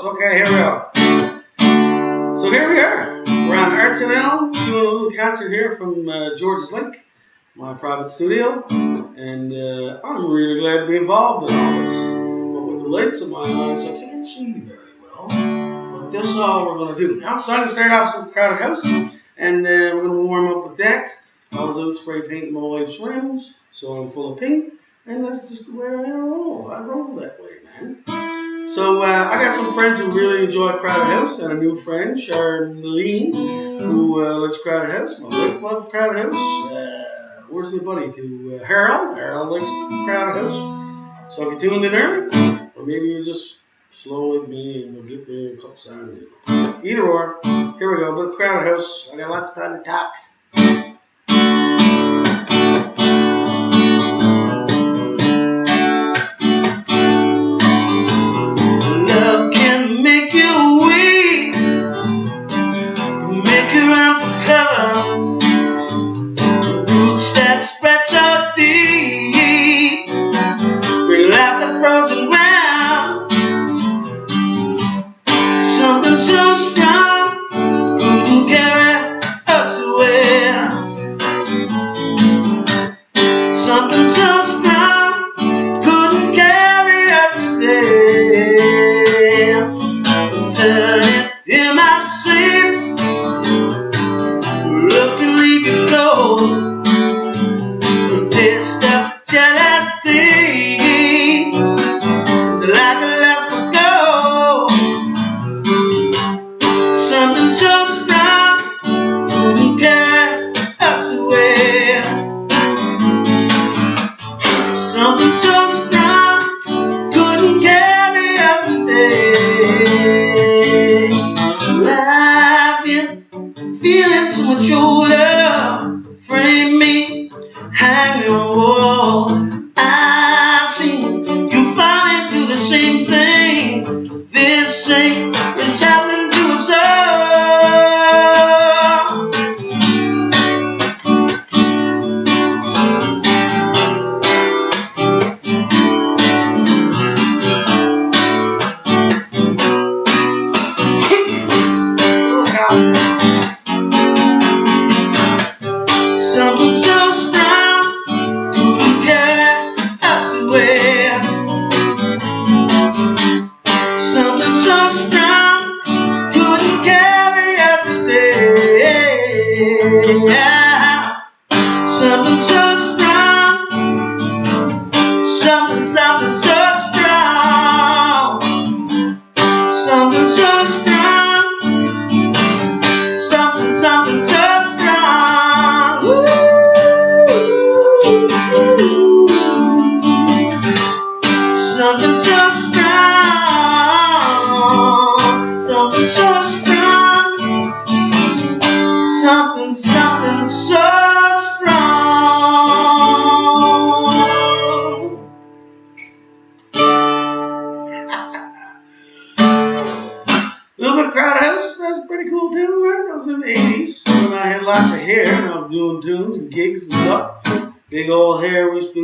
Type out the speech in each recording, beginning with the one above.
Whoops, okay, here we are. So here we are. We're on ArtsNL doing a little concert here from George's Lake, my private studio. And I'm really glad to be involved in all this. But with the lights in my eyes, I can't see very well. But that's all we're going to do now. So I'm going to start off with some Crowded House. And we're going to warm up with that. I was out spray painting my wife's rims, so I'm full of paint. And that's just the way I roll. I roll that way, man. So I got some friends who really enjoy Crowded House, and a new friend, Charlene, who likes Crowded House. My wife loves Crowded House. Where's my buddy to Harold? Harold likes Crowded House. So if you tuned in early, or maybe you're just slow like me and we'll get there a couple songs in. Either or, here we go. But Crowded House, I got lots of time to talk.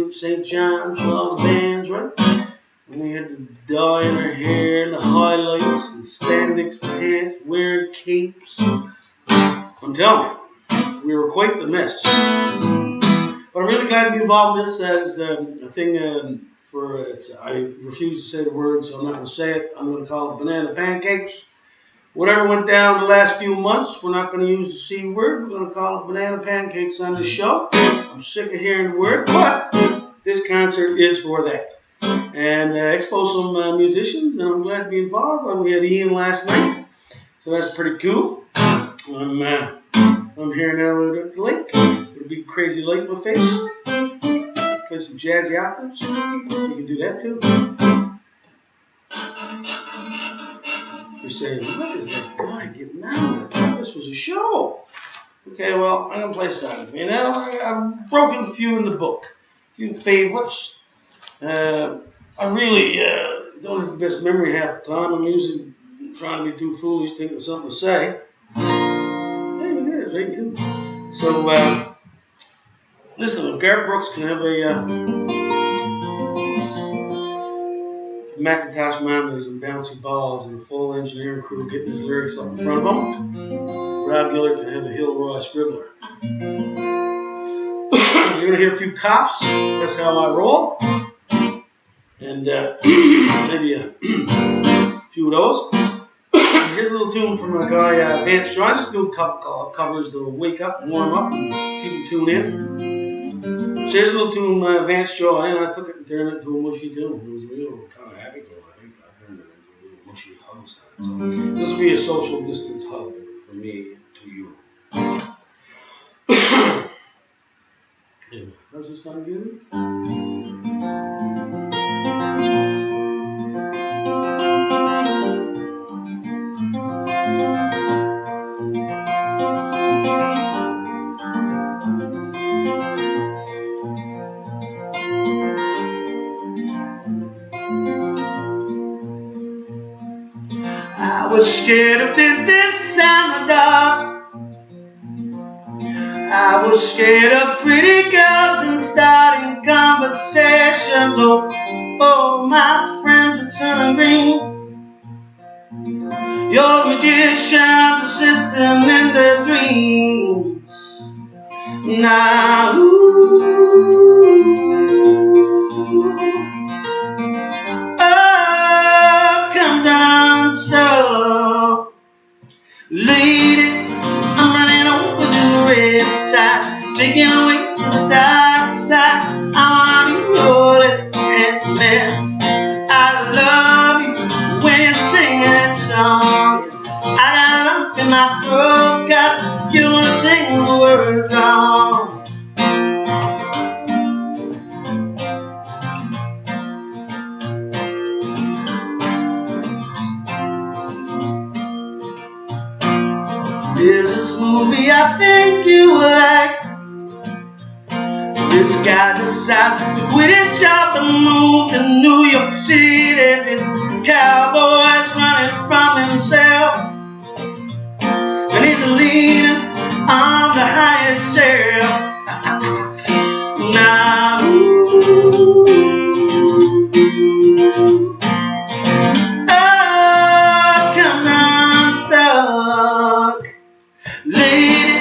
St. John's, all the bands, right? And we had the dye in our hair, and the highlights, and spandex pants, wearing capes. I'm telling you, we were quite the mess. But I'm really glad to be involved in this as a thing I refuse to say the word, so I'm not going to say it. I'm going to call it banana pancakes. Whatever went down the last few months, we're not going to use the C word. We're going to call it banana pancakes on this show. I'm sick of hearing the word, but this concert is for that. And expose some musicians, and I'm glad to be involved. We had Ian last night, so that's pretty cool. I'm here now at the lake with a big crazy light in my face. Play some jazzy octaves. You can do that too. You're saying, what is that guy getting out of? This was a show. Okay, well, I'm going to play something. You know, I've broken a few in the book. A few favorites. I really don't have the best memory half the time. I'm usually trying to be too foolish, thinking of something to say. Hey, look at this, right too. So, listen, if Garrett Brooks can have a the Macintosh monitors and bouncy balls and the full engineering crew getting his lyrics up in front of him, Rob Gillard can have a Hilroy scribbler. You're going to hear a few cops. That's how I roll. And maybe a few of those. Here's a little tune from a guy, Vance Shaw. I just do a couple covers to wake up and warm up and people tune in. So here's a little tune, Vance Shaw, and I took it and turned it into a mushy tune. It was a real kind of happy tune. I think I turned it into a little mushy hug sound. So this will be a social distance hug from me to you. Does this sound good? I was scared of this and the dark. I was scared of pretty girls and starting conversations. Oh, my friends are turning green. Your magicians assisting in their dreams. Now, up comes unstuck. Lady, I'm running over the red tide, taking away to the dark side. I wanna be your left-hand man. I love you when you sing that song. I got a lump in my throat 'cause you wanna sing the words wrong. There's this movie I think you would like. This guy decides to quit his job and move to New York City. This cowboy's running from himself, and he's leaning on the highest shelf. Now, up comes unstuck. Lady,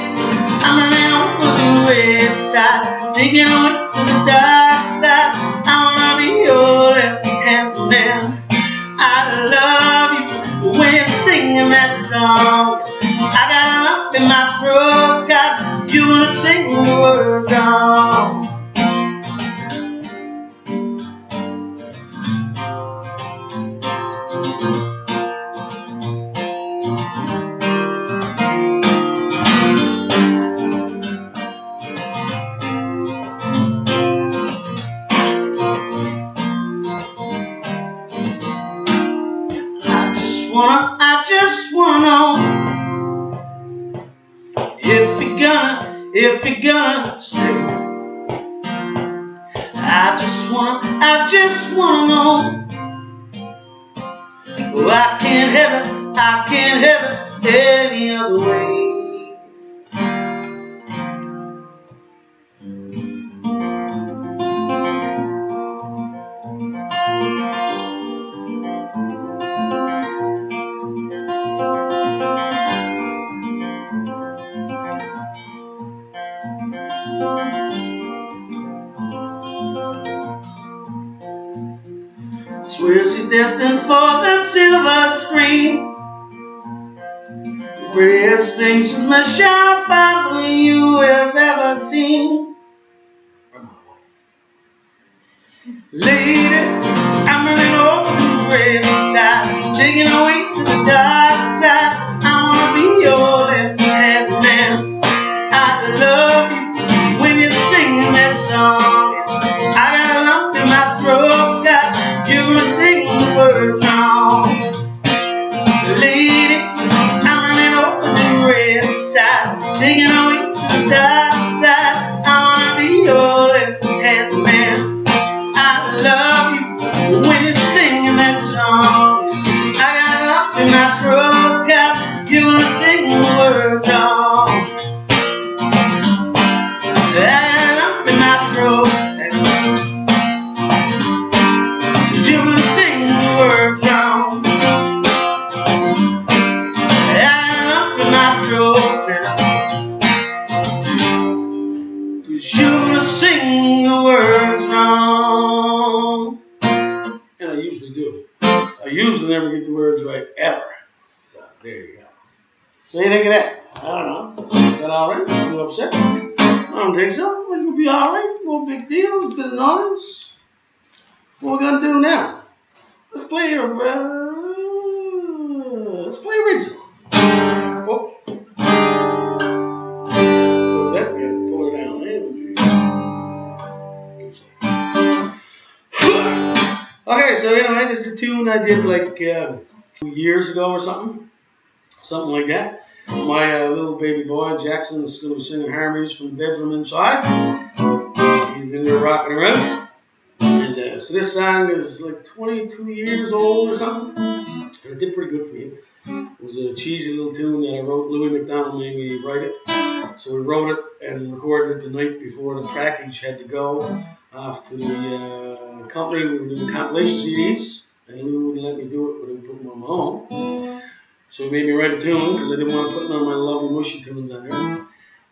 I'm running over the red tide, taking away to the dark side. I wanna be your left-hand man. I love you when you're singing that song. I got a lump in my throat 'cause you wanna sing the words wrong. I just wanna know if you're gonna stay. I just wanna know. Oh, I can't have it any other way. Swear she's destined for the silver screen. The prettiest thing since Michelle Pfeiffer you have ever seen. Lady, I'm running over the red tide, taking away to the dark side. I wanna be your left-hand man. I love you when you're singing that song. I got a lump in my throat 'cause you're gonna sing the words wrong. Lady, I'm running over the red tide, taking away to the dark side. I wanna be your left-hand man. I love you when you're singing that song. I got a lump in my throat 'cause you're gonna sing the words wrong. I got a lump in my throat 'cause you're gonna sing the throat now, 'cause you're gonna sing the words wrong. And I usually do. I usually never get the words right, ever. So, there you go. So, you think of that? I don't know. Is that alright? Are you upset? I don't think so. It will be alright. No big deal. A bit of noise. What we're gonna do now? Let's play original. Oh. Put that together. Pull it down there. Okay, so anyway, this is a tune I did like 2 years ago or something like that. My little baby boy Jackson is going to be singing harmonies from the bedroom inside. He's in there rocking around, and so this song is like 22 years old or something. And it did pretty good for you. It was a cheesy little tune that I wrote. Louis McDonald made me write it, so we wrote it and recorded it the night before the package had to go off to the company. We were doing compilation CDs, and Lou wouldn't let me do it, but he put them on my own. So he made me write a tune because I didn't want to put none of my lovely mushy tunes on there,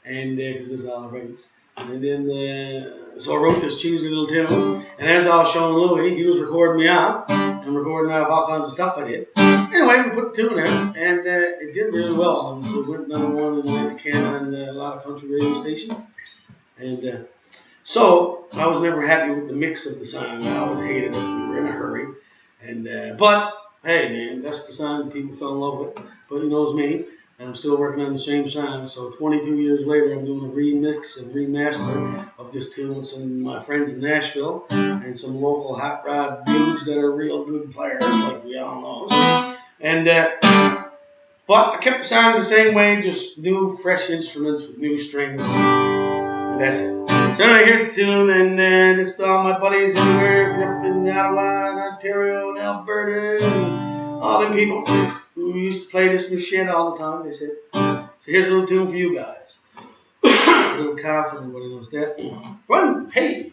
and because this is all I write. And then so I wrote this cheesy little tune, and as I was showing Louis, he was recording me off and recording off all kinds of stuff I did. Anyway, we put the tune in, and it did really well. And so it went #1 in Atlantic on a lot of country radio stations, and. So I was never happy with the mix of the song. I always hated it. We were in a hurry, and but hey, man, that's the song people fell in love with. But he knows me, and I'm still working on the same song. So 22 years later, I'm doing a remix and remaster of this tune with some of my friends in Nashville and some local hot rod dudes that are real good players, like we all know. And but I kept the song the same way, just new, fresh instruments with new strings, and that's it. So anyway, here's the tune, and it's all my buddies everywhere, up in Ottawa, and Ontario, and Alberta, and all them people who used to play this new shit all the time, they said. So here's a little tune for you guys. A little cough, everybody knows that. Run, hey!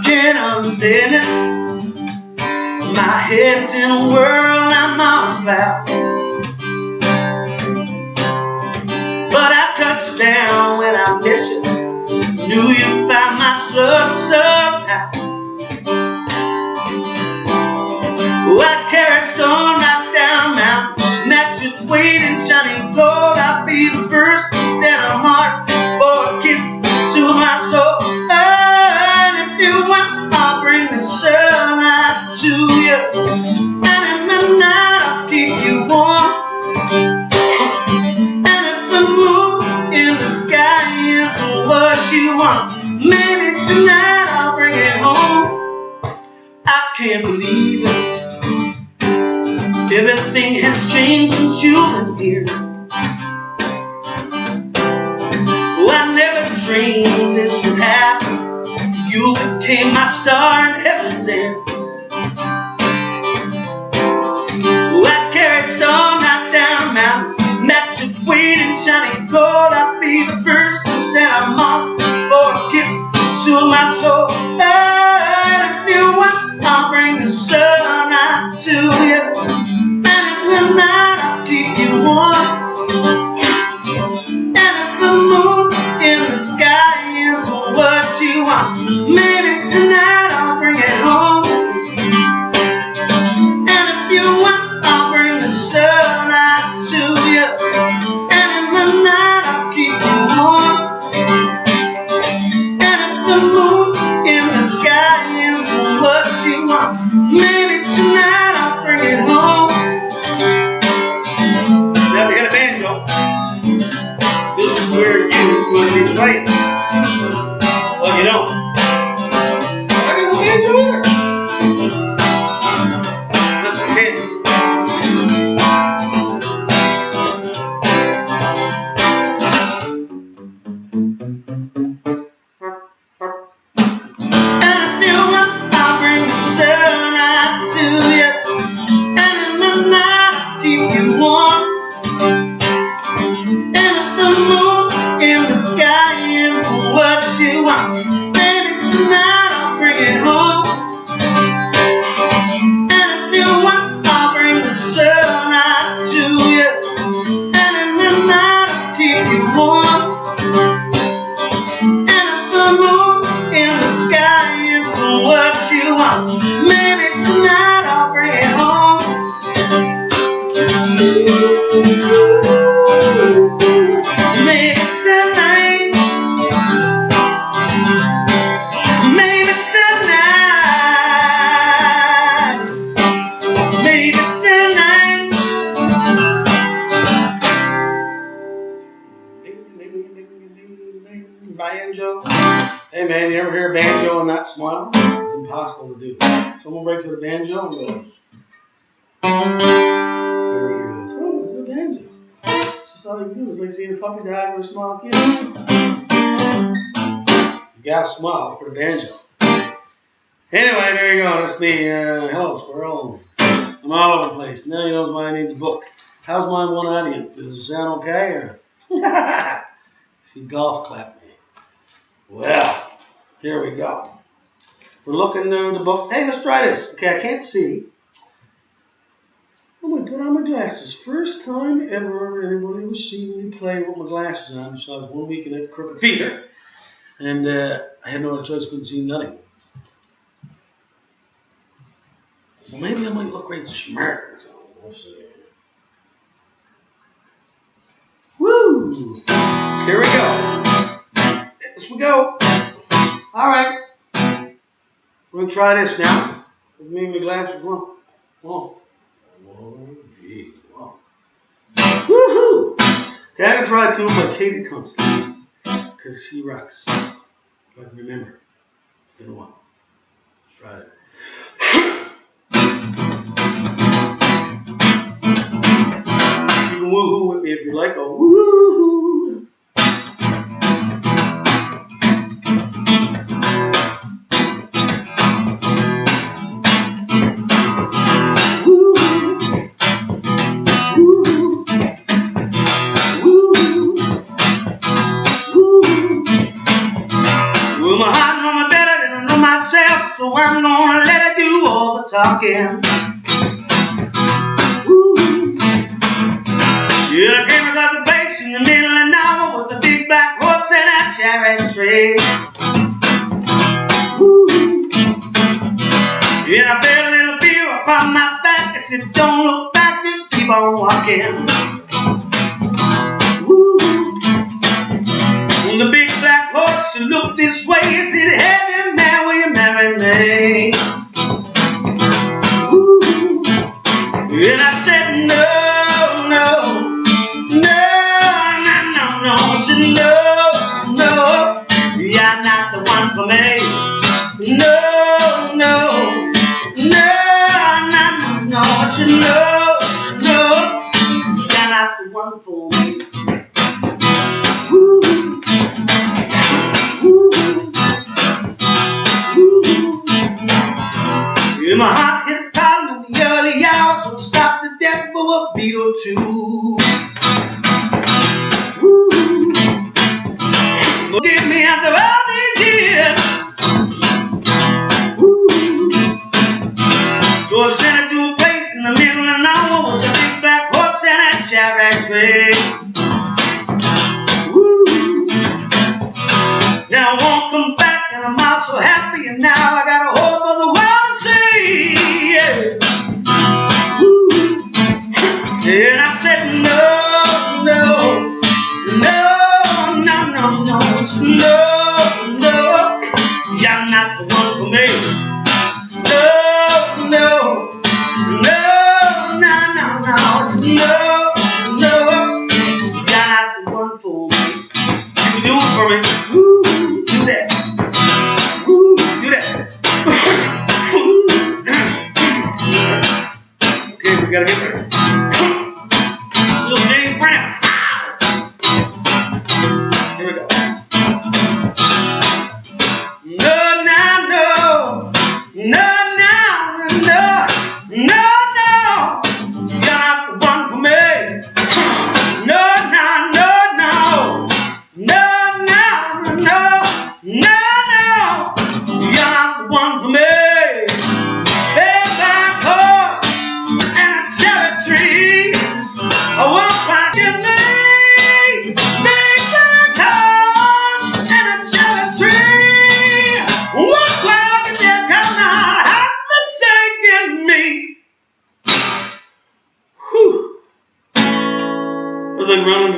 Can't understand it. My head's in a whirl, I'm on a cloud. But I touched down when I met you. Knew you'd find my stuff somehow. Oh, I carried stone right down mountain. Matches waiting, shining gold. I'll be the first to stand on mark for a kiss to my soul. And if you want, I'll bring the sun out to you. And in the night, I'll keep you warm. And if the moon in the sky is what you want, maybe tonight I'll bring it home. I can't believe it. Everything has changed since you've been here. Oh, I never dreamed this would happen. You became my star in heaven's end. Oh, I carried stone right down a mountain. Matches waiting, shining gold. I'll be the first to stand on for a kiss to my soul. And if you want, I'll bring the sun out to you. And night I'll keep you warm. And if the moon in the sky is what you want, maybe tonight I'll bring it one. Maybe tonight I'll bring it home. Maybe tonight. Maybe tonight. Maybe tonight. Banjo. Hey man, you ever hear a banjo and not smile? It's impossible to do. Someone breaks with a banjo and goes. Everybody goes, oh, it's a banjo. It's just all you can do. It's like seeing a puppy die for a small kid. You gotta smile for the banjo. Anyway, there you go. That's me. Hello, squirrel. I'm all over the place. Now he knows why I needs a book. How's my one audience? Does it sound okay? Or see, golf clap me. Well, here we go. We're looking through the book. Hey, let's try this. Okay, I can't see. I'm going to put on my glasses. First time ever anybody was seeing me play with my glasses on. So I was 1 week in a crooked feeder. And I had no other choice, couldn't see nothing. So maybe I might look right smart or something. We'll see. Woo! Here we go. Yes, we go. All right. We're going to try this now. Let's move my glasses. Whoa. Oh, jeez. Whoa. Woohoo! Okay, I'm going to try a tune by Katie Tunstall. Because she rocks. But remember, it's been a while. Let's try it. You can woohoo with me if you like. Go woohoo! So I'm gonna let it do all the talking. Woo. Yeah, I came across a place in the middle of nowhere with a big black horse and a chariot tree. Woo. And I felt a little fear upon my back. I said, don't look back, just keep on walking. Woo. When the big black horse looked this way, he said, heavy man, will you marry me? Ooh. And I said, no, no, no, no, no, no. I said, no, no, you're not the one for me. No, no, no, no, no, no. I said, no, no, you're not the one for me. And my heart hit a problem in the early hours, so I stopped to death for a beat or two. Woo. Forgive me after all these years. Woo. So I sent it to a place in the middle of nowhere with a big black horse and a chariot tree. Woo. Now I won't come back, and I'm out so happy, and now I got a hope of the world. Yeah. And I said,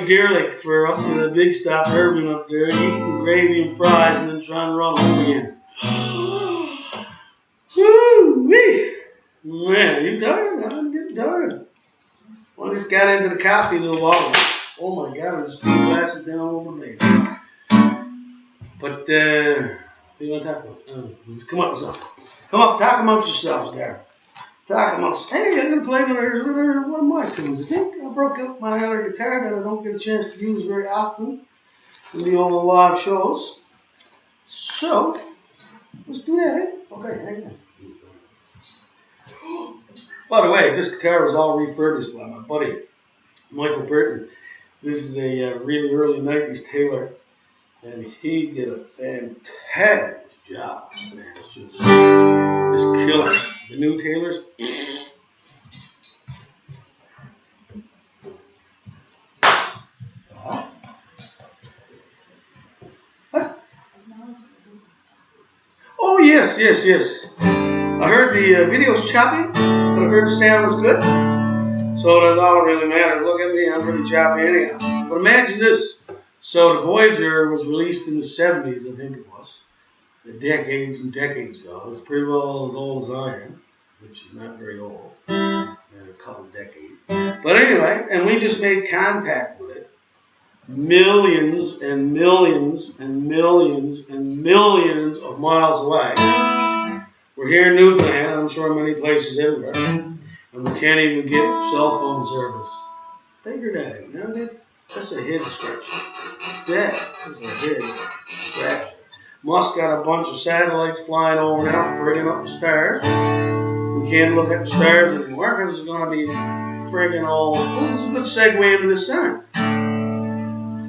to Deer Lake for up to the big stop, Irving up there, eating gravy and fries, and then trying to run home again. Woo-wee! Man, you tired? I'm getting tired. I just got into the coffee a little while ago. Oh my God, I just put the glasses down over my leg. But, what do you want to talk about? Let's come up with something. Come up, talk amongst yourselves there. Talk amongst, hey, I'm going to play another one of my tunes. I think I broke out my other guitar that I don't get a chance to use very often in the old live shows. So, let's do that, eh? Okay, hang on. By the way, this guitar was all refurbished by my buddy, Michael Burton. This is a really early 90s Taylor, and he did a fantabulous job. Man, it's just killer. The new Taylors. Oh, yes. I heard the video's choppy, but I heard the sound was good. So that's all that really matters. Look at me, I'm pretty choppy anyhow. But imagine this. So the Voyager was released in the 70s, I think it was. Decades and decades ago. It's pretty well as old as I am, which is not very old. A couple decades. But anyway, and we just made contact with it. Millions and millions and millions and millions of miles away. We're here in Newfoundland, I'm sure many places everywhere, and we can't even get cell phone service. Figure that out. Now that's a head scratcher. That is a head scratcher. Musk got a bunch of satellites flying over now, bringing up the stars. We can't look at the stars anymore because it's going to be friggin' all. Well, this is a good segue into this song.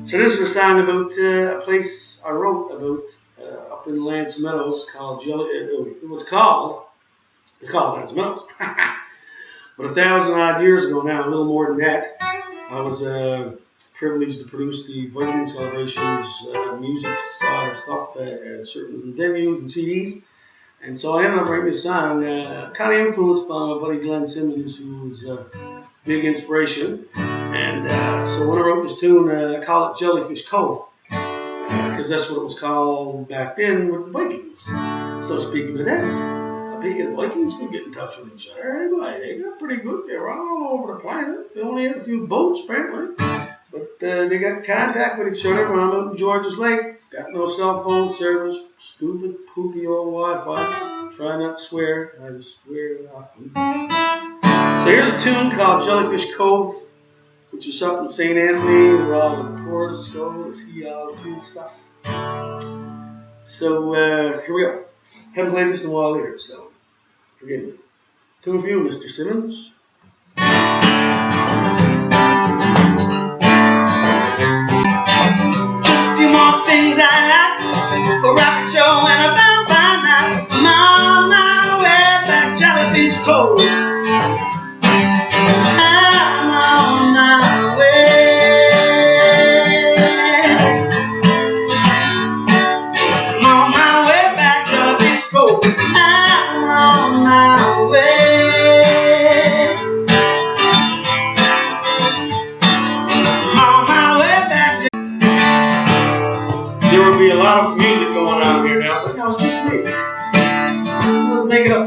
So this is a song about a place I wrote about up in Lance Meadows called it's called Lance Meadows. But 1,000 odd years ago now, a little more than that, I was privileged to produce the Viking celebrations, music side of stuff at certain venues and CDs. And so I ended up writing a song, kind of influenced by my buddy Glenn Simmons, who was a big inspiration. And so when I wrote this tune, I call it Jellyfish Cove, because that's what it was called back then with the Vikings. So speaking of that, I bet you the Vikings could get in touch with each other. Anyway, they got pretty good. They were all over the planet. They only had a few boats, apparently. But they got contact with each other when I'm out in George's Lake. Got no cell phone service. Stupid, poopy old Wi-Fi. Try not to swear. I just swear often. So here's a tune called Jellyfish Cove, which is up in St. Anthony, where all the tourists go to see all the cool stuff. So here we go. Haven't played this in a while either, so forgive me. Tune for you, Mr. Simmons. Things I like, a rocket show and a bell by night. I'm on my way back, Jellyfish Cove. I'm on my way. I'm on my way back, Jellyfish Cove. I'm on my way. I'm on my way back. There will be a lot of music going on here now, but that was just me. Let's make it up.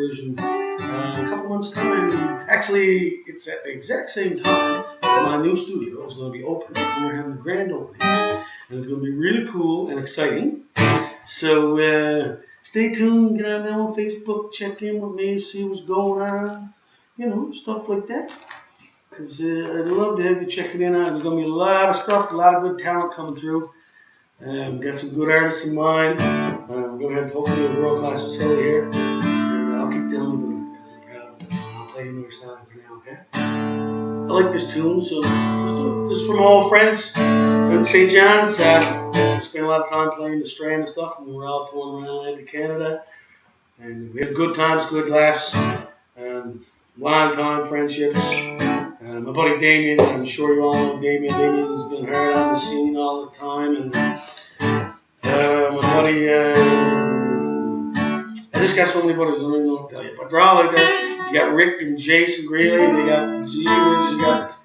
version in a couple months' time. Actually, it's at the exact same time my new studio is going to be open. And we're having a grand opening. And it's going to be really cool and exciting. So stay tuned, get on there on Facebook, check in with me, see what's going on, stuff like that. Because I'd love to have you checking in on it. There's going to be a lot of stuff, a lot of good talent coming through. Got some good artists in mind. We're going to have hopefully a world-class facility here. And I'll keep telling you because I'm proud of it. I'll play you another song for now, okay? I like this tune, so let's do it. This is from all friends in St. John's. We spent a lot of time playing the Strand and stuff, and we're all touring around to Canada. And we had good times, good laughs, long-time friendships. My buddy Damien, I'm sure you all know Damien. Damien's been heard on the scene all the time. And my buddy, I just got so many buddies, I don't even know what to tell you. But they're all out there. You got Rick and Jason Greeley, they got Gillard, you got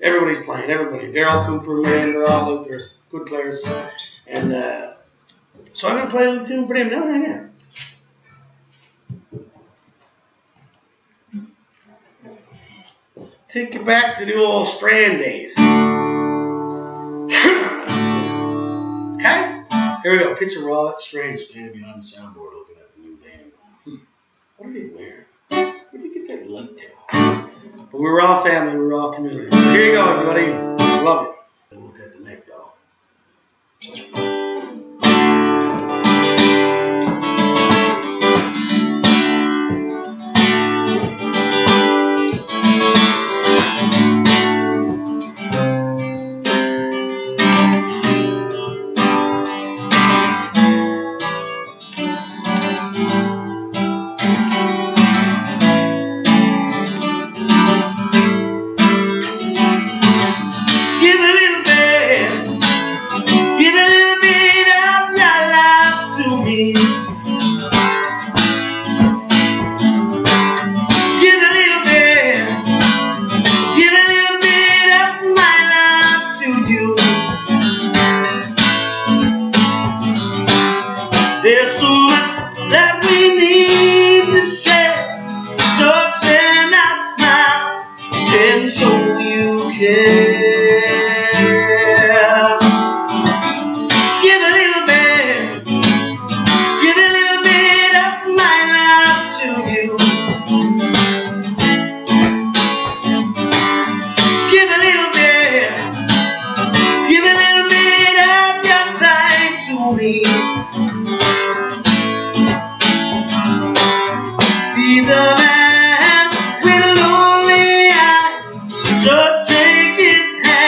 everybody's playing, everybody. Daryl Cooper, man, they're all out there, good players. And so I'm going to play a little tune for them now, right here. Take you back to the old Strand days. Okay? Here we go. Picture we're all at Strand standing behind the soundboard looking at the new band. What are they wearing? Where did you get that light down? But we were all family. We were all community. So here you go, everybody. Love it. Look at the neck, though. There's so much that we need to share, so send a smile and show you care. Give a little bit of my love to you. Give a little bit of your time to me. See the man with lonely eyes, so take his hand.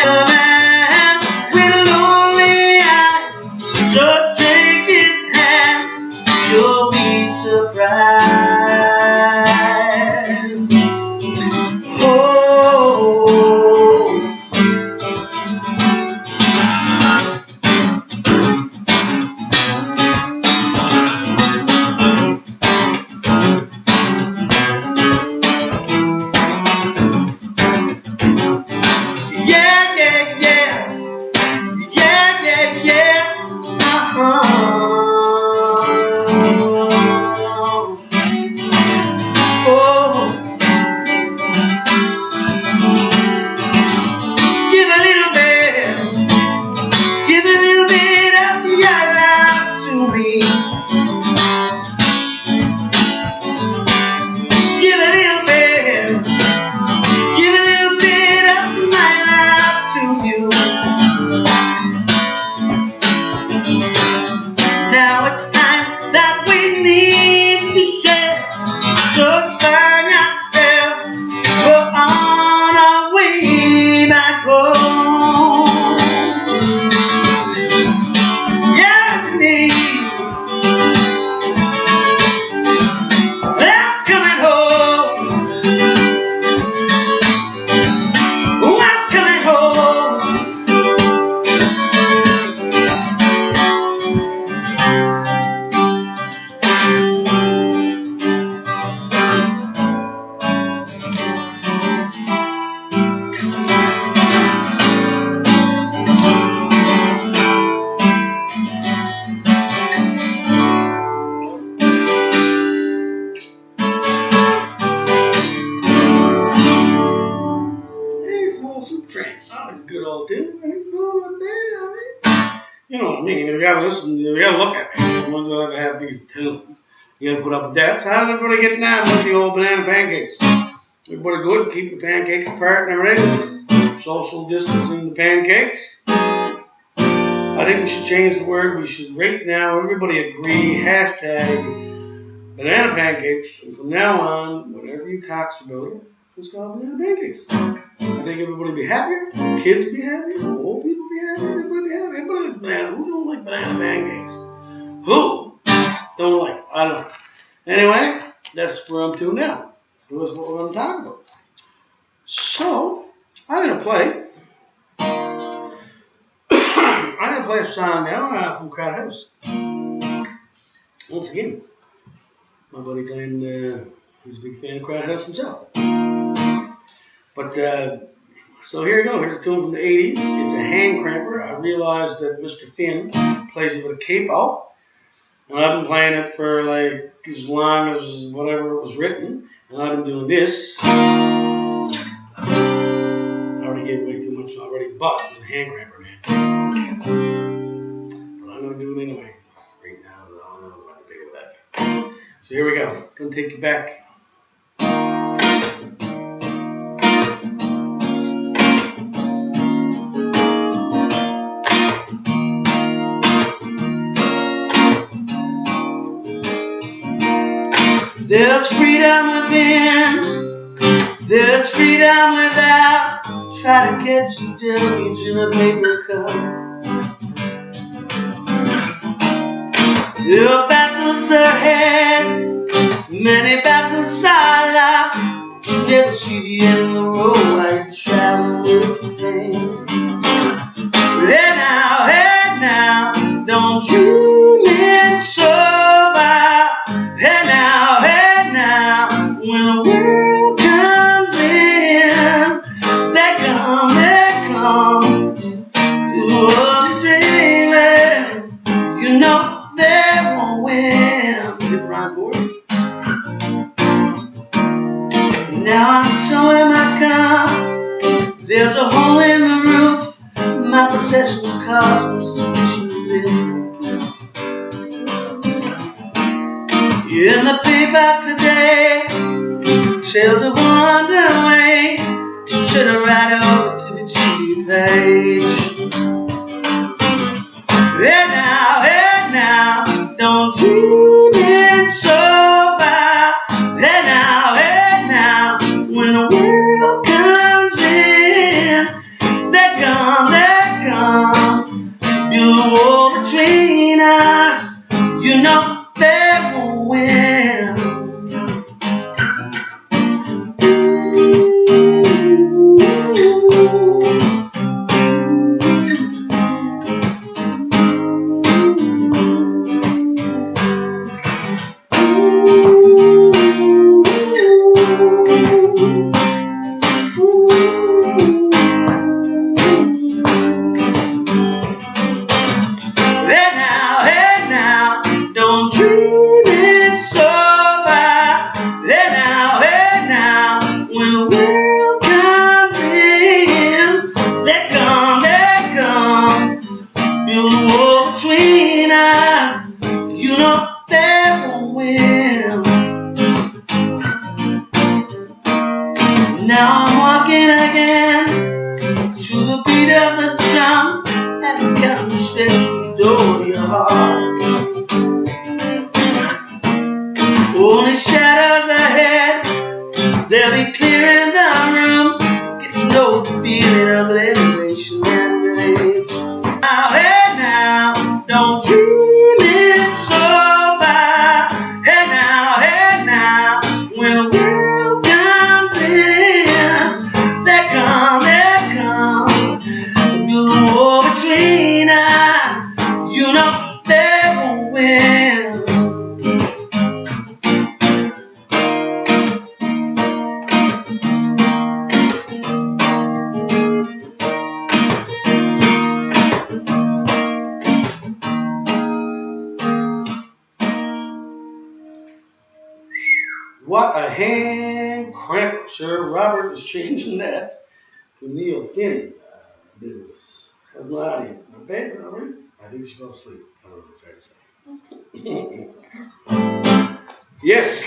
strength. Oh, it's good old tune. It's all up there, I mean. You know what I mean? You gotta listen, you gotta look at it. You must have these tunes. You gotta put up with that. So how's everybody getting on with the old banana pancakes? Everybody good? Keep the pancakes apart and everything? Social distancing the pancakes? I think we should change the word. We should right now, everybody agree, hashtag banana pancakes. And from now on, whenever you talk about it, it's called banana pancakes. I think everybody would be happier. Kids would be happier. Old people would be happier. Everybody would be happy. Everybody likes banana. Who don't like banana pancakes? Who don't like it? I don't know. Anyway, that's where I'm to now. So that's what we're going to talk about. So, I'm going to play. I'm going to play a song now from Crowd House. Once again, my buddy Glenn, he's a big fan of Crowd House himself. But, so here you go. Here's a tune from the 80s. It's a hand cramper. I realized that Mr. Finn plays it with a capo. And I've been playing it for like as long as whatever it was written. And I've been doing this. I already gave away too much already, but it's a hand cramper, man. But I'm going to do it anyway. Right now, so all I know is about to do with that. So here we go. Gonna take you back. There's freedom within, there's freedom without. Try to catch a deluge in a paper cup. There are battles ahead, many battles are lost. But you never see the end of the road while you're traveling with pain. Hey now, don't dream it's over. Hey now, when the world comes in, they come to all the dreaming. You know they won't win. Get Ron Gordon. Now I'm showing my car. There's a hole in the roof. My possessions cost me sufficient living proof. In the paper today, tales of wonder way. You should have right over to the TV page. Hey now, don't dream it's over. Hey now, when the world comes in, they come, build a wall between us. You know they won't win. Now I'm walking again to the beat of the drum and counting steps to the door of your heart. Only shadows ahead, they'll be clearing the room. Get to know the feeling of liberation and relief. Now, hey now, don't dream it's over. Hey now, when the world comes in, they come, build a wall between us. You know they won't win. What a hand cramp. Sir Robert is changing that to Neil Finn business. How's my audio? Not bad, all right? I think she fell asleep. I don't know, it's hard to say. Yes.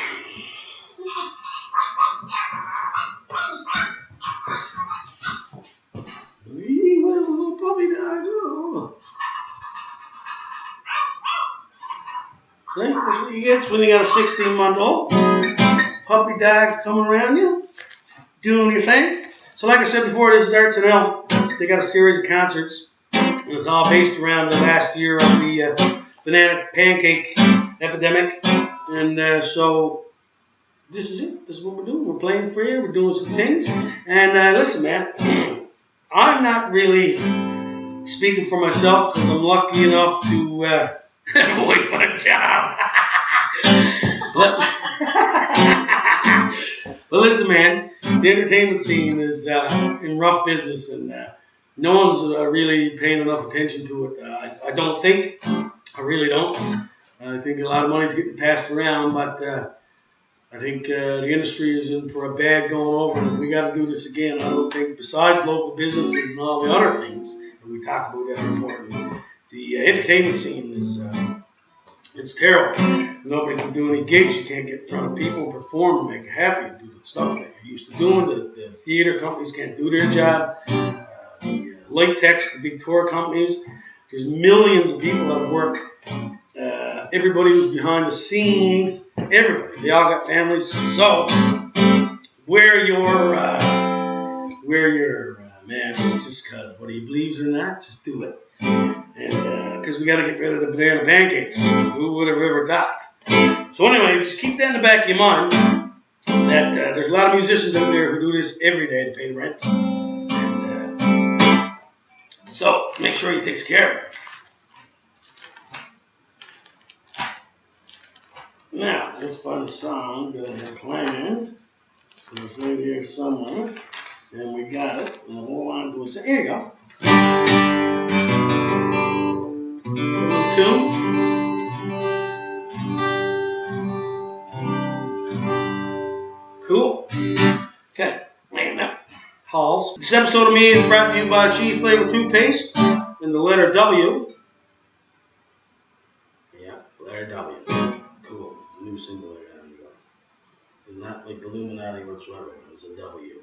He was a little puppy dog. Oh. See, that's what you get when you got a 16-month-old. Puppy dogs coming around you, doing your thing. So like I said before, this is ArtsNL. They got a series of concerts. And it's all based around the last year of the banana pancake epidemic. And so this is it. This is what we're doing. We're playing for you. We're doing some things. And listen, man, I'm not really speaking for myself because I'm lucky enough to have a wife and a job. But listen, man, the entertainment scene is in rough business, and no one's really paying enough attention to it. I don't think. I really don't. I think a lot of money's getting passed around, but I think the industry is in for a bad going over, and we got to do this again. I don't think, besides local businesses and all the other things that we talk about that are important, the entertainment scene is it's terrible. Nobody can do any gigs. You can't get in front of people and perform and make you happy and do the stuff that you're used to doing. The theater companies can't do their job. The light techs, the big tour companies, there's millions of people that work. Everybody who's behind the scenes, everybody, they all got families. So wear your mask just because, whether you believe it or not, just do it. And because we got to get rid of the banana pancakes. Who would have ever thought? So anyway, just keep that in the back of your mind that there's a lot of musicians out there who do this every day to pay the rent. And so make sure he takes care of it. Now, let's find a song that I have planned. It's right here somewhere. And we got it. And we'll hold on to it. Here you go. Tune. Cool. Okay. Man, now. Pause. This episode of me is brought to you by Cheese Flavor Toothpaste and the letter W. Yeah, letter W. Cool. It's a new symbol there. It's not like the Illuminati whatsoever. It's a W.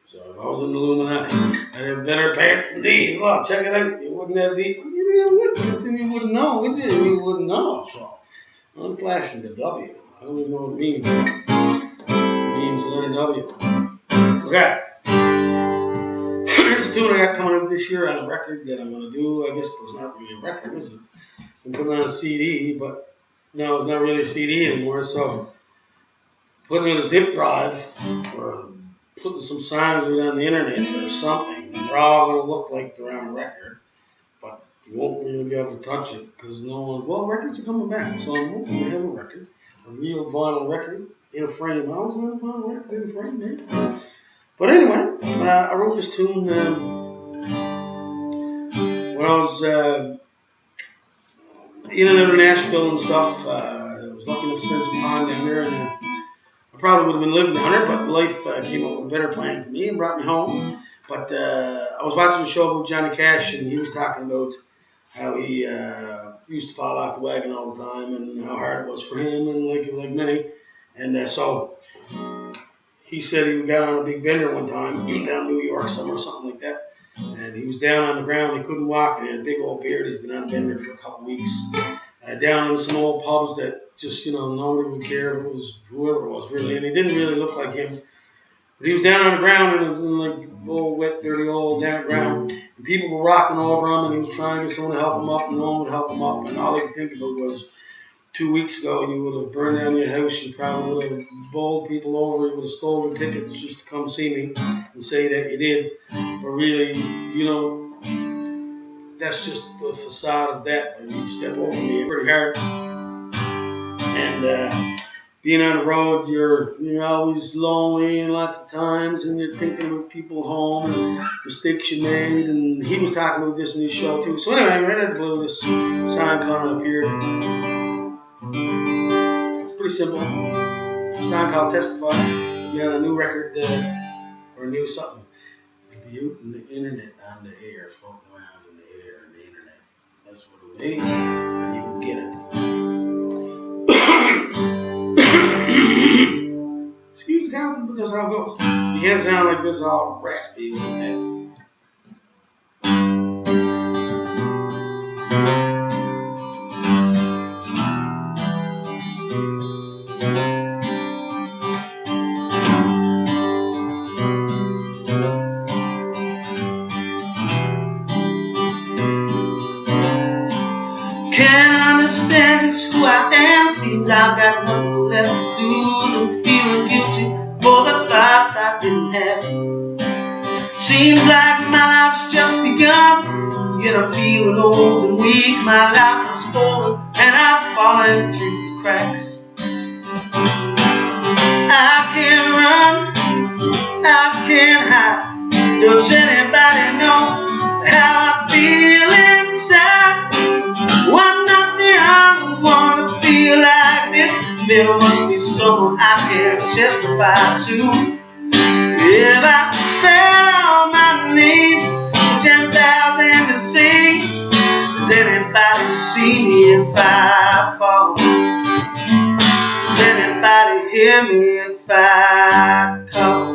So if I was in the Illuminati, I'd have better pants than these. Look, check it out. You wouldn't have these. Maybe I would, but then you wouldn't know, would you? You wouldn't know. So I'm flashing the W. I don't even know what it means. It means the letter W. Okay. Here's a tune I got coming up this year on a record that I'm going to do. I guess it was not really a record, is it? So I'm putting on a CD, but no, it's not really a CD anymore. So putting in a zip drive or putting some songs out on the internet or something. They're all going to look like they're on a record, but you won't really be able to touch it because no one. Well, records are coming back, so I'm hoping to have a record, a real vinyl record in a frame. I always want a vinyl record in a frame, man. But anyway, I wrote this tune when I was in and out of Nashville and stuff. I was lucky enough to spend some time down there, and I probably would have been living down there, but life came up with a better plan for me and brought me home. But I was watching a show about Johnny Cash, and he was talking about how he used to fall off the wagon all the time and how hard it was for him, and like many. And so he said he got on a big bender one time down New York somewhere, something like that. And he was down on the ground. He couldn't walk, and he had a big old beard. He's been on a bender for a couple weeks. Down in some old pubs that just, nobody would care if it was whoever it was, really. And he didn't really look like him. But he was down on the ground, and it was in like old, wet, dirty, old, down ground. And people were rocking over him, and he was trying to get someone to help him up, and no one would help him up. And all he could think about was 2 weeks ago, you would have burned down your house. You probably would have bowled people over. You would have stolen tickets just to come see me and say that you did. But really, that's just the facade of that. When you step over me pretty hard. And being on the road, you're always lonely and lots of times, and you're thinking about people home and mistakes you made. And he was talking about this in his show too. So anyway, right out of the blue, this song kind of appeared. It's pretty simple. A song called Testify. It'll be on a new record or a new something. It'll be you and the internet on the air, floating around in the air and the internet. That's what it is. And you can get it. Excuse the coughing, but that's how it goes. You can't sound like this all raspy with that. Can't understand just who I am. Seems I've got nothing left to lose. I'm feeling guilty for the thoughts I didn't have. Seems like my life's just begun, yet I'm feeling old and weak. My life is falling and I'm falling through the cracks. I can't run, I can't hide. Does anybody know how I feel inside? I'm not the only one to feel like this. There must be someone I can testify to. If I fell on my knees, 10,000 to see, does anybody see me if I fall? Does anybody hear me if I call?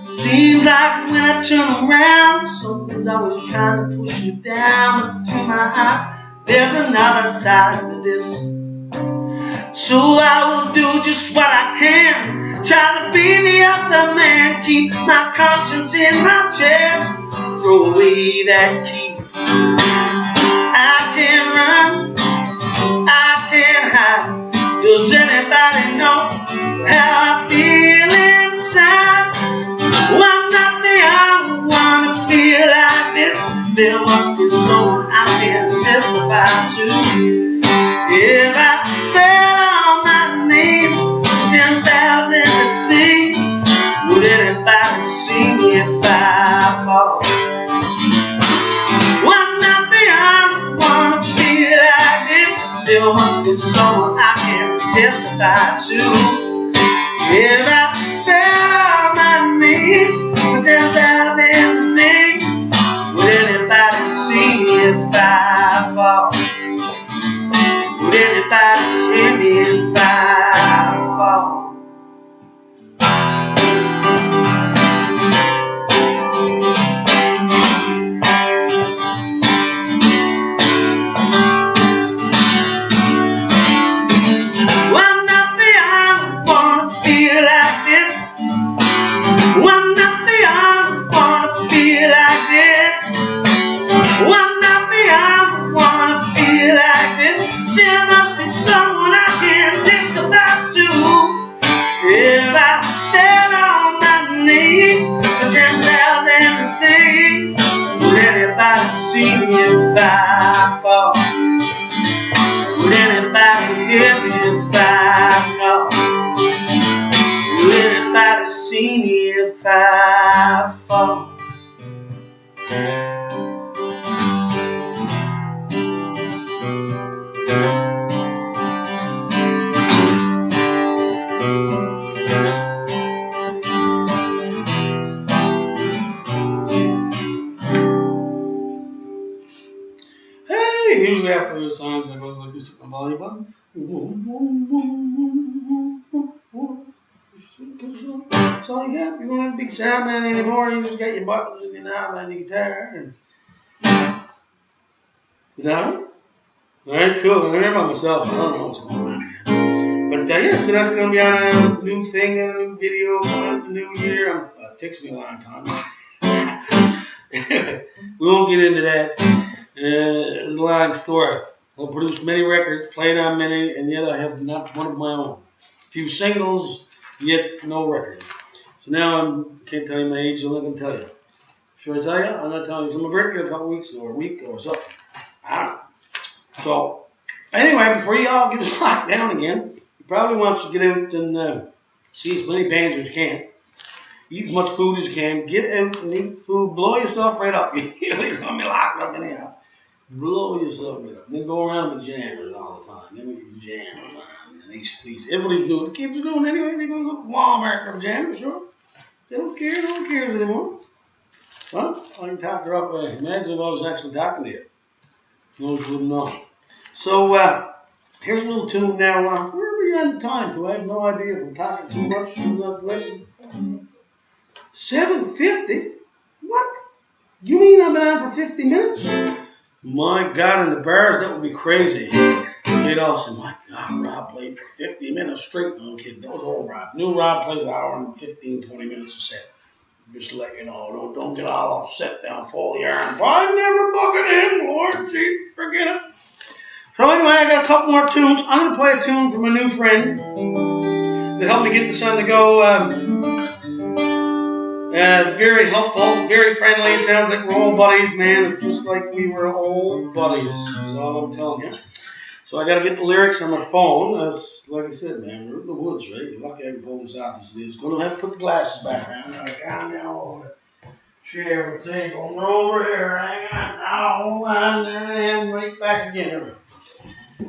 Seems like when I turn around, something's always trying to push me down. But through my eyes, there's another side to this. So I will do just what I can, try to be the other man, keep my conscience in my chest, throw away that key. I can't run, I can't hide. Does anybody know how I feel inside? Well, I'm not the only one to feel like this. There must be someone I can testify to. If I fell on my knees, 10,000 to see, would anybody see me if I fall? Well, I'm not the only one to feel like this. There must be someone I can testify to. If I fell on my knees, 10,000 to see, would anybody see me if I fall? Would anybody see me if I fall? Well, I'm not the only one to feel like this. Well, I'm not the only one to feel like this. Well, I'm not the only one to feel like this. There must be someone I can testify to. If I fell on my knees, 10,000 to see, would anybody see me if I fall? Would anybody hear me if I call? Would anybody see me if I fall? Hey, usually after those songs, I goes like this with my volume button. That's all you got. You don't have a big sound man anymore. You just got your buttons and your knob and your guitar. And... Is that all right? All right, cool. I'm here by myself. I don't know what's going on here. But yeah, so that's going to be on a new thing, a new video coming in the new year. It takes me a long time. We won't get into that. It's a long story. I produced many records, played on many, and yet I have not one of my own. A few singles, yet no record. So now I can't tell you my age, I'm not going to tell you. Should I tell you? I'm not telling you. It's my birthday in a couple weeks or a week or something. I don't know. So, anyway, before you all get locked down again, you probably want to get out and see as many bands as you can. Eat as much food as you can. Get out and eat food. Blow yourself right up. You're going to be locked up anyhow. Blow yourself right up. Then go around the jammers all the time. Then we can jam around. And please. Everybody's doing it. The kids are doing it anyway. They go to Walmart and jam, sure. They don't care. No one cares anymore. Well, I can talk her up. Imagine if I was actually talking to you. No one wouldn't know. So, here's a little tune now. Where are we on time to? I have no idea if I'm talking too much. 7:50? What? You mean I've been on for 50 minutes? My God, in the bars, that would be crazy. They'd all say, my God, Rob played for 50 minutes straight. No, I'm kidding. That was old Rob. New Rob plays an hour and 15, 20 minutes a set. Just to let you know, don't get all upset down, fall the iron. I'm never booking him, Lord, gee, forget it. So anyway, I got a couple more tunes. I'm going to play a tune from a new friend that helped me get this on the go. Very helpful, very friendly. Sounds like we're old buddies, man. It's just like we were old buddies, is all I'm telling you. So I got to get the lyrics on my phone. That's, like I said, man, we're in the woods, right? You're lucky I can pull this off as it is. Going to have to put the glasses back on. I got now over the chair, table, over here. Hang on. Hold on. There I am. Right back again.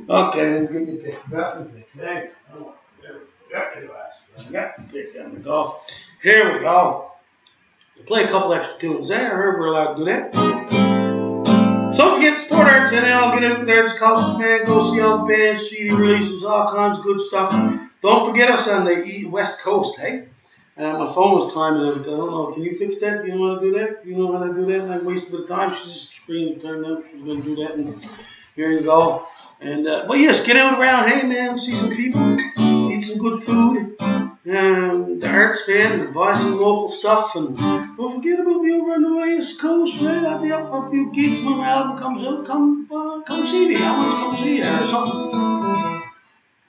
Okay, let's get your pick. Got the pick. There we go. Got the glasses. Got the pick. There we go. Here we go. We'll play a couple extra tunes there. I heard we're allowed to do that. So don't forget, support ArtsNL. Get out there. It's Cultures, man. Go see all the bands, CD releases, all kinds of good stuff. Don't forget us on the West Coast, hey? My phone was timing it. I don't know. Can you fix that? You know how to do that? You know how to do that? And I wasted a bit of time. She just screen turned out. She's going to do that. And here you go. And but yes, get out around. Hey, man, see some people. Eat some good food. The arts, man, and buy some local stuff, and don't forget about me over on the West Coast, right? I'll be up for a few gigs when my album comes out. Come see me. I want to come see you or something.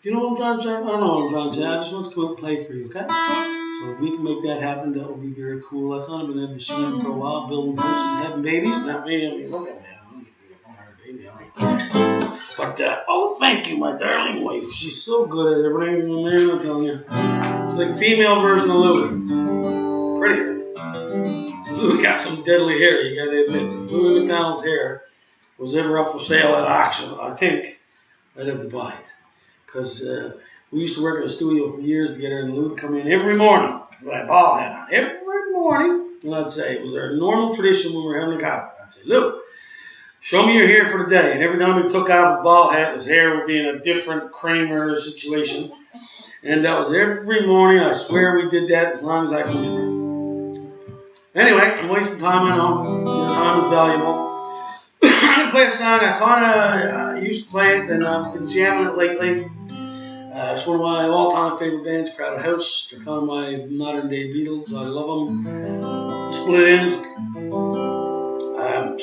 You know what I'm trying to say? I don't know what I'm trying to say. I just want to come out and play for you, okay? So if we can make that happen, that would be very cool. I've kind of been able to see them for a while, building houses and having babies. Not me. I mean, look at me. I'm not a baby. But, oh, thank you, my darling wife. She's so good at everything, man, I'm telling you. It's like a female version of Louie. Prettier. Louie got some deadly hair, you gotta admit. If Louie McDonald's hair was ever up for sale at auction, I think I'd have to buy it. Because we used to work in a studio for years together, and Louie would come in every morning with a ball hat on. Every morning. And I'd say, it was our normal tradition when we were having a coffee. I'd say, Louie, show me your hair for the day. And every time he took off his ball hat, his hair would be in a different Kramer situation. And that was every morning. I swear we did that as long as I can remember. Anyway, I'm wasting time, I know. Your time is valuable. I'm going to play a song. I kind of used to play it, and I've been jamming it lately. It's one of my all-time favorite bands, Crowded House. They're kind of my modern-day Beatles. I love them. Split ends.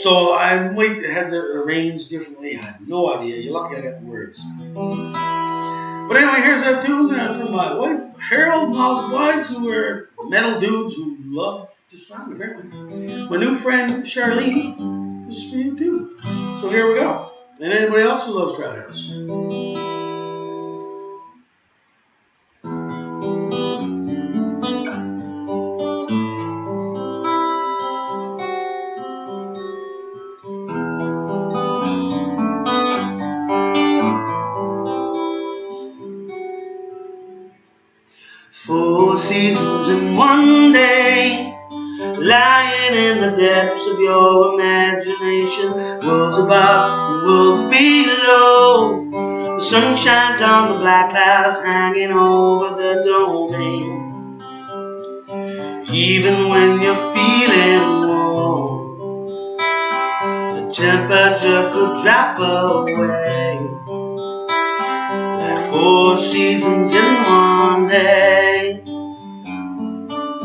So I might have to arrange differently. I have no idea. You're lucky I got the words. But anyway, here's that tune from my wife, Harold, and all the boys who are metal dudes who love this song, apparently. My new friend, Charlene, this is for you too. So here we go. And anybody else who loves Crowd House. Four seasons in one day, lying in the depths of your imagination. Worlds above, worlds below. The sun shines on the black clouds hanging over the domain. Even when you're feeling warm, the temperature could drop away. Like four seasons in one day.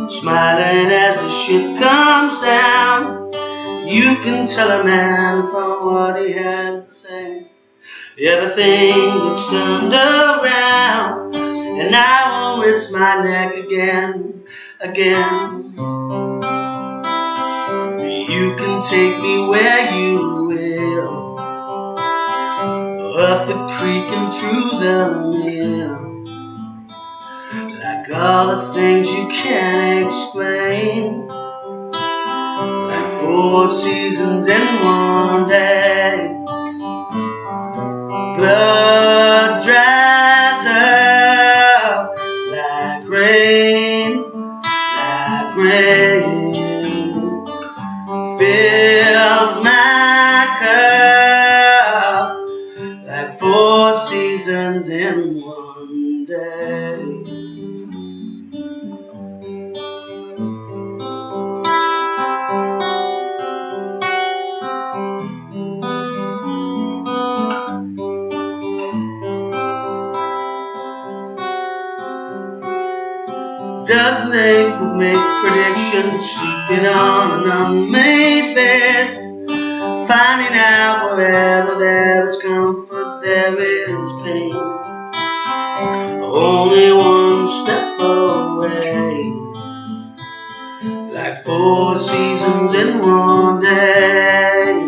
Smiling as the ship comes down, you can tell a man from what he has to say. Everything gets turned around, and I won't risk my neck again. You can take me where you will, up the creek and through the mill. Like all the things you can't explain, like 4 seasons in one day. Blood dries up like rain, like rain. Fills my cup like 4 seasons in one day. Doesn't they make predictions, sleeping on an unmade bed, finding out wherever there is comfort, there is pain. Only one step away, like 4 seasons in one day.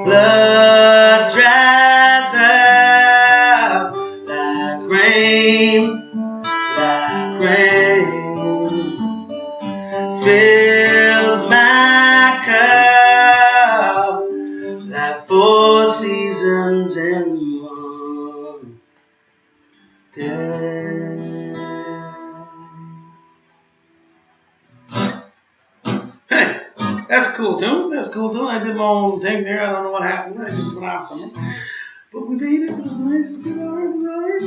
Blood dries up like rain, like rain. Fills my cup like 4 seasons in one day. Hey, that's a cool tune. That's a cool tune. I did my own thing there. I don't know what happened. I just went off somewhere. But we made it. It was nice. It was alright.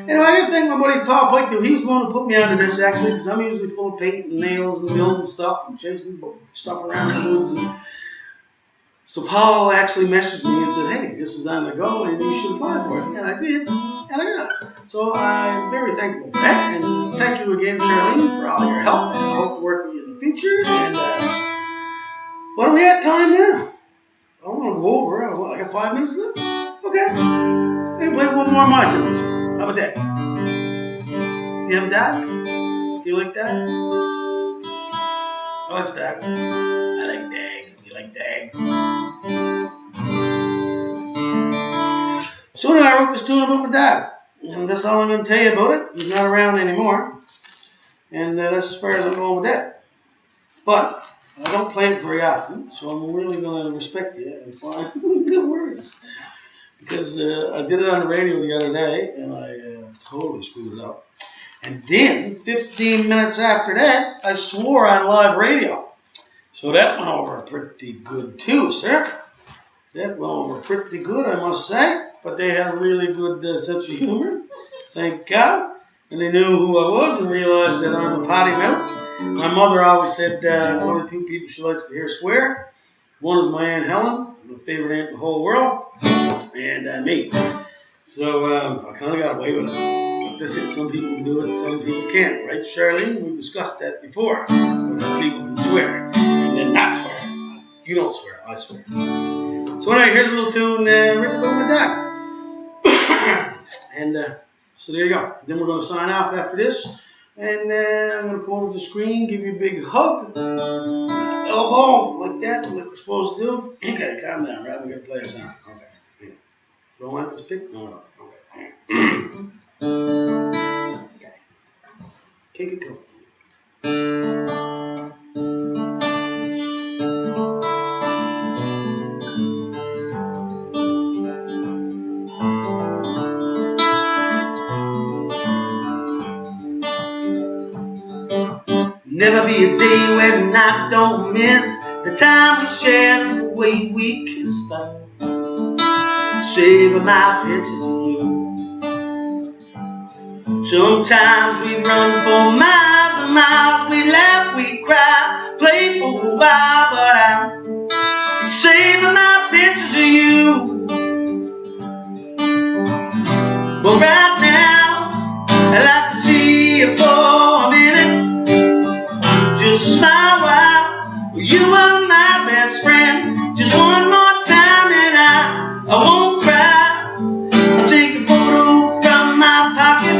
Anyway, I got to thank my buddy Paul Pike, too. He was the one who put me onto this, actually, because I'm usually full of paint and nails and building stuff and chasing stuff around the woods. And so Paul actually messaged me and said, hey, this is on the go, and you should apply for it. And I did, and I got it. So I'm very thankful for that. And thank you again, Charlene, for all your help. And I hope to work with you in the future. And what are we at time now? I don't want to go over. I got 5 minutes left? Okay. Maybe play one more of my tunes. How about that? Do you have a dag? Do you like dags? I like dags. I like dags. You like dags? So anyway, I wrote this tune about my dad. And that's all I'm going to tell you about it. He's not around anymore. And that's as far as I'm going with that. But I don't play it very often, so I'm really going to respect you and find good words. Because I did it on the radio the other day, and I totally screwed it up. And then, 15 minutes after that, I swore on live radio. So that went over pretty good too, sir. That went over pretty good, I must say. But they had a really good sense of humor, thank God. And they knew who I was and realized that I'm a potty mouth. My mother always said there's only 2 people she likes to hear swear. One is my Aunt Helen, my favorite aunt in the whole world, and me. So I kind of got away with it. That's it. Some people can do it, some people can't, right, Charlene? We've discussed that before. But people can swear and then not swear. You don't swear, I swear. So anyway, here's a little tune written about my dad. And so there you go. Then we're going to sign off after this. And I'm going to come over to the screen, give you a big hug. Elbow, like that, like we're supposed to do. Okay, calm down, right? We're going to play a song. Okay. Yeah. Don't want this pick? No. Okay. Okay. Kick it, go. Never be a day when I don't miss the time we share, the way we kiss, but saving my pictures of you. Sometimes we run for miles and miles, we laugh, we cry, play for a while, but I'm saving my pictures of you. But right now, I'd like to see you for a minute. Just smile while you are my best friend. Just one more time and I won't cry. I'll take a photo from my pocket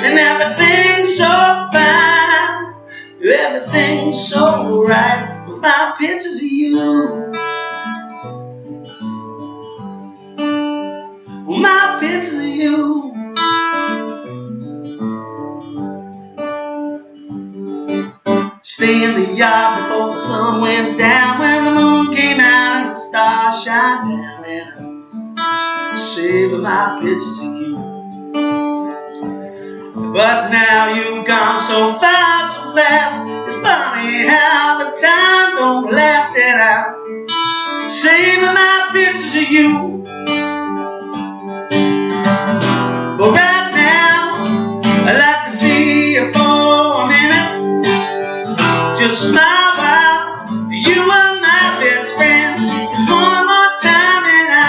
and everything's so fine. Everything's so right with my pictures of you. My pictures of you. stay in the yard before the sun went down, when the moon came out and the stars shine down, and I'm saving my pictures of you. But now you've gone so far, so fast. It's funny how the time don't last, and I'm saving my pictures of you. But right now, I'd like to see you for a minute, just a smile while you are my best friend. Just one more time and I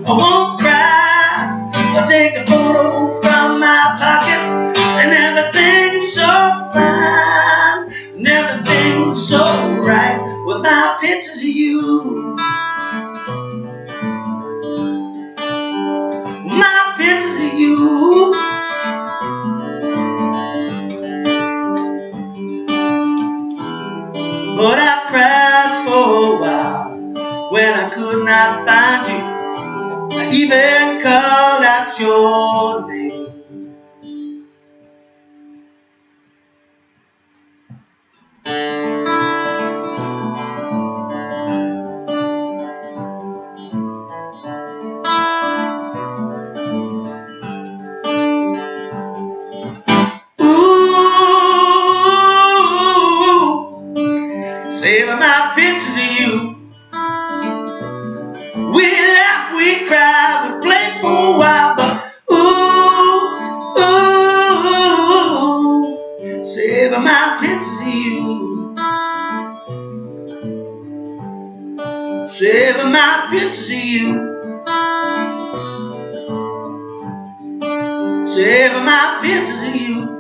won't cry. I'll take a photo from my pocket, and everything's so fine, and everything's so right with my pictures of you. My pictures of you. But I cried for a while when I could not find you. I even called out your name. Saving my pictures of you. We laugh, we cry, we play for a while, but saving my pictures of you. Saving my pictures of you. Saving my pictures of you.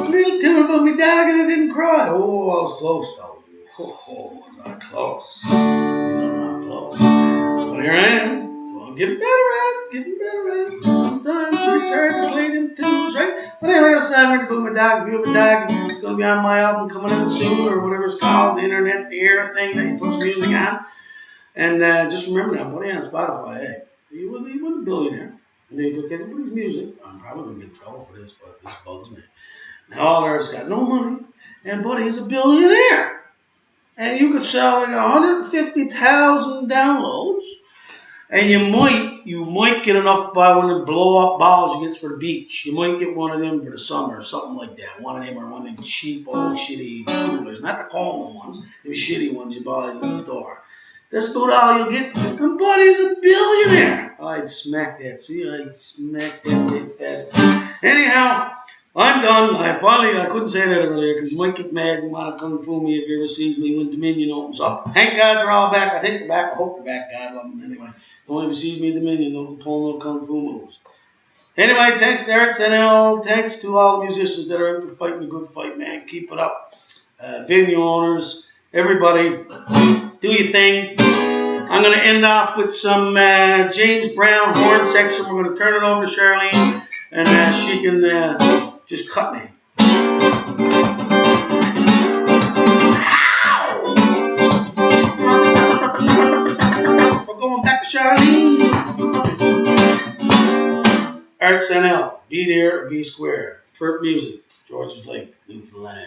Little tune about me dog and I didn't cry. Oh, I was close though. Oh, was I close? Not close. But here I am. So I'm getting better at it, getting better at it. Sometimes it's hard to play them tunes, right? But anyway, I decided to put my dog. If you have a dog, it's going to be on my album coming out soon, or whatever it's called, the internet, the air thing that you put music on. And just remember now, put it on Spotify. Hey, he wasn't a billionaire. And they took everybody's music. I'm probably going to get in trouble for this, but this bugs me. Now, there's got no money, and Buddy is a billionaire. And you could sell like 150,000 downloads, and you might get enough to buy one of the blow-up balls you get for the beach. You might get one of them for the summer, or something like that. One of them, or one of them cheap, old, shitty coolers. Not the Coleman ones, the shitty ones you buy in the store. That's about all you'll get. And Buddy's a billionaire. I'd smack that. See, I'd smack that big fast. Anyhow, I'm done. I couldn't say that earlier because you might get mad and want to kung fu me if you ever sees me when Dominion opens up. Thank God they're all back. I think they're back. I hope they're back. God love them. Anyway, don't ever sees me in Dominion, they'll pull no kung fu moves. Anyway, thanks to ArtsNL. Thanks to all the musicians that are out there fighting a good fight, man. Keep it up. Venue owners, everybody, do your thing. I'm going to end off with some James Brown horn section. We're going to turn it over to Charlene, and she can just cut me. We're going back to Charlene. ArtsNL. Be there, be square. Furt Music. George's Lake, Newfoundland.